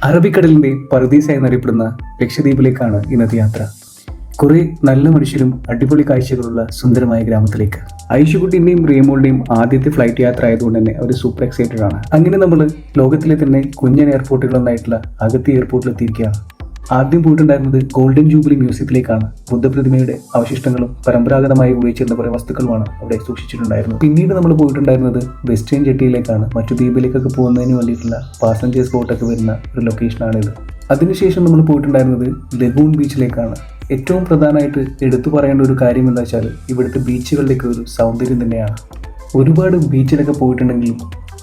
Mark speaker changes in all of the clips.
Speaker 1: അറബിക്കടലിന്റെ പറുദീസ എന്നറിയപ്പെടുന്ന ലക്ഷദ്വീപിലേക്കാണ് ഇന്നത്തെ യാത്ര. കുറെ നല്ല മനുഷ്യരും അടിപൊളി കാഴ്ചകളുള്ള സുന്ദരമായ ഗ്രാമത്തിലേക്ക്. ഐഷുകുട്ടിന്റെയും റിയമോളുടെയും ആദ്യത്തെ ഫ്ലൈറ്റ് യാത്ര ആയതുകൊണ്ട് തന്നെ അവർ സൂപ്പർ എക്സൈറ്റഡ് ആണ്. അങ്ങനെ നമ്മൾ ലോകത്തിലെ തന്നെ കുഞ്ഞൻ എയർപോർട്ടുകളൊന്നായിട്ടുള്ള അഗത്തി എയർപോർട്ടിൽ എത്തിയിരിക്കുകയാണ്. ആദ്യം പോയിട്ടുണ്ടായിരുന്നത് ഗോൾഡൻ ജൂബിലി മ്യൂസിയത്തിലേക്കാണ്. ബുദ്ധപ്രതിമയുടെ അവശിഷ്ടങ്ങളും പരമ്പരാഗതമായി ഉപയോഗിച്ചിരുന്ന കുറേ വസ്തുക്കളുമാണ് അവിടെ സൂക്ഷിച്ചിട്ടുണ്ടായിരുന്നത്. പിന്നീട് നമ്മൾ പോയിട്ടുണ്ടായിരുന്നത് വെസ്റ്റേൺ ജെട്ടിയിലേക്കാണ്. മറ്റു ദ്വീപിലേക്കൊക്കെ പോകുന്നതിന് വേണ്ടിയിട്ടുള്ള പാസഞ്ചേഴ്സ് ബോട്ടൊക്കെ വരുന്ന ഒരു ലൊക്കേഷനാണിത്. അതിനുശേഷം നമ്മൾ പോയിട്ടുണ്ടായിരുന്നത് ലഗൂൺ ബീച്ചിലേക്കാണ്. ഏറ്റവും പ്രധാനമായിട്ട് എടുത്തു പറയേണ്ട ഒരു കാര്യം എന്താ വെച്ചാൽ ഇവിടുത്തെ ബീച്ചുകളുടെയൊക്കെ ഒരു സൗന്ദര്യം തന്നെയാണ്. ഒരുപാട് ബീച്ചിലൊക്കെ പോയിട്ടുണ്ടെങ്കിലും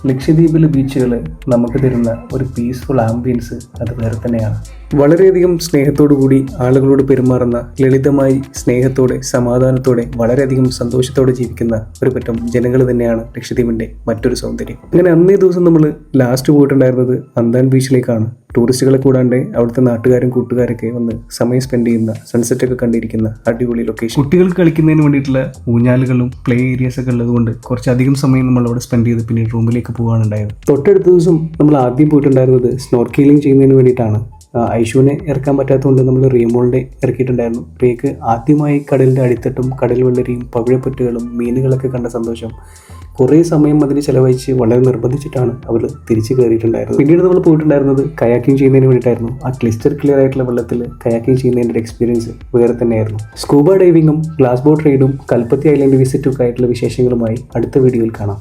Speaker 1: ലക്ഷദ്വീപിലെ ബീച്ചുകൾ നമുക്ക് തരുന്ന ഒരു പീസ്ഫുൾ ആംബിയൻസ് അത് വേറെ തന്നെയാണ്. വളരെയധികം സ്നേഹത്തോടു കൂടി ആളുകളോട് പെരുമാറുന്ന, ലളിതമായി സ്നേഹത്തോടെ സമാധാനത്തോടെ വളരെയധികം സന്തോഷത്തോടെ ജീവിക്കുന്ന ഒരു പറ്റം ജനങ്ങൾ തന്നെയാണ് ലക്ഷദ്വീപിൻ്റെ മറ്റൊരു സൗന്ദര്യം. അങ്ങനെ അന്നേ ദിവസം നമ്മൾ ലാസ്റ്റ് പോയിട്ടുണ്ടായിരുന്നത് അന്താൻ ബീച്ചിലേക്കാണ്. ടൂറിസ്റ്റുകളെ കൂടാണ്ട് അവിടുത്തെ നാട്ടുകാരും കൂട്ടുകാരൊക്കെ വന്ന് സമയം സ്പെൻഡ് ചെയ്യുന്ന, സൺസെറ്റ് ഒക്കെ കണ്ടിരിക്കുന്ന അടിപൊളി ലൊക്കേഷൻ. കുട്ടികൾക്ക് കളിക്കുന്നതിന് വേണ്ടിയിട്ടുള്ള ഊഞ്ഞാലുകളും പ്ലേ ഏരിയസ് ഒക്കെ ഉള്ളതുകൊണ്ട് കുറച്ചധികം സമയം നമ്മൾ അവിടെ സ്പെൻഡ് ചെയ്ത് പിന്നീട് റൂമിലേക്ക് പോകാനുണ്ടായത്. തൊട്ടടുത്ത ദിവസം നമ്മൾ ആദ്യം പോയിട്ടുണ്ടായിരുന്നത് സ്നോർക്കീലിംഗ് ചെയ്യുന്നതിന് വേണ്ടിയിട്ടാണ്. ഐഷുവിനെ ഇറക്കാൻ പറ്റാത്തതുകൊണ്ട് നമ്മൾ റിയമോളിനെ ഇറക്കിയിട്ടുണ്ടായിരുന്നു. റിയക്ക് ആദ്യമായി കടലിൻ്റെ അടിത്തട്ടും കടൽ വെള്ളരിയും പവിഴപ്പറ്റുകളും മീനുകളൊക്കെ കണ്ട സന്തോഷം കുറേ സമയം അതിന് ചിലവഴിച്ച് വളരെ നിർബന്ധിച്ചിട്ടാണ് അവർ തിരിച്ചു കയറിയിട്ടുണ്ടായിരുന്നത്. പിന്നീട് നമ്മൾ പോയിട്ടുണ്ടായിരുന്നത് കയാക്കിംഗ് ചെയ്യുന്നതിന് വേണ്ടിയിട്ടായിരുന്നു. ആ ക്ലിസ്റ്റർ ക്ലിയർ ആയിട്ടുള്ള വെള്ളത്തിൽ കയാക്കിംഗ് ചെയ്യുന്നതിൻ്റെ എക്സ്പീരിയൻസ് വേറെ തന്നെയായിരുന്നു. സ്കൂബ ഡൈവിങ്ങും ഗ്ലാസ് ബോട്ട് റൈഡും കൽപ്പത്തി ഐലൻഡ് വിസിറ്റും ഒക്കെ ആയിട്ടുള്ള വിശേഷങ്ങളുമായി അടുത്ത വീഡിയോയിൽ കാണാം.